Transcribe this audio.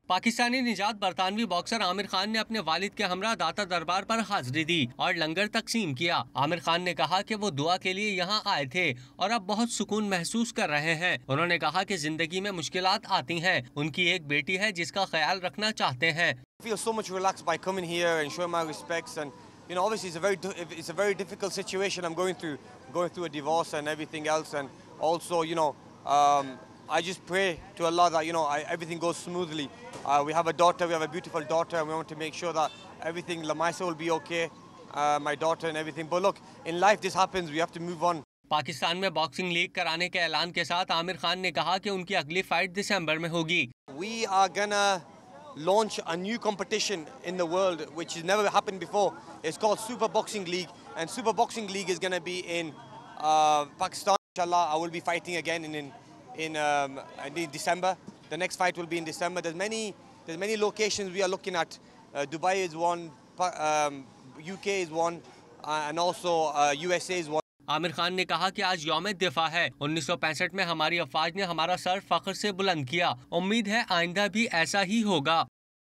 पाकिस्तानी निजात बरतानवी बॉक्सर आमिर खान ने अपने वालिद के हमरा दाता दरबार पर हाजिरी दी और लंगर तकसीम किया। आमिर खान ने कहा कि वो दुआ के लिए यहाँ आए थे और अब बहुत सुकून महसूस कर रहे हैं। उन्होंने कहा कि जिंदगी में मुश्किलात आती हैं, उनकी एक बेटी है जिसका ख्याल रखना चाहते हैं। You know, obviously it's a very difficult situation I'm going through a divorce and everything else, and also, you know, I just pray to Allah that, you know, everything goes smoothly. We have a daughter, we have a beautiful daughter, and we want to make sure that everything, Lamaisa will be okay, my daughter and everything. But look, in life this happens, we have to move on. Pakistan में boxing league कराने के ऐलान के साथ आमिर खान ने कहा कि उनकी अगली फाइट दिसंबर में होगी। We are gonna launch a new competition in the world which has never happened before. It's called Super Boxing League, and Super Boxing League is going to be in Pakistan. Inshallah, I will be fighting again in December. The next fight will be in December. There's many locations we are looking at. Dubai is one, UK is one, and also USA is one. Aamir Khan ने कहा कि आज यौम दिफा है। 1965 में हमारी अफवाज ने हमारा सर फख्र से बुलंद किया। उम्मीद है आइंदा भी ऐसा ही होगा।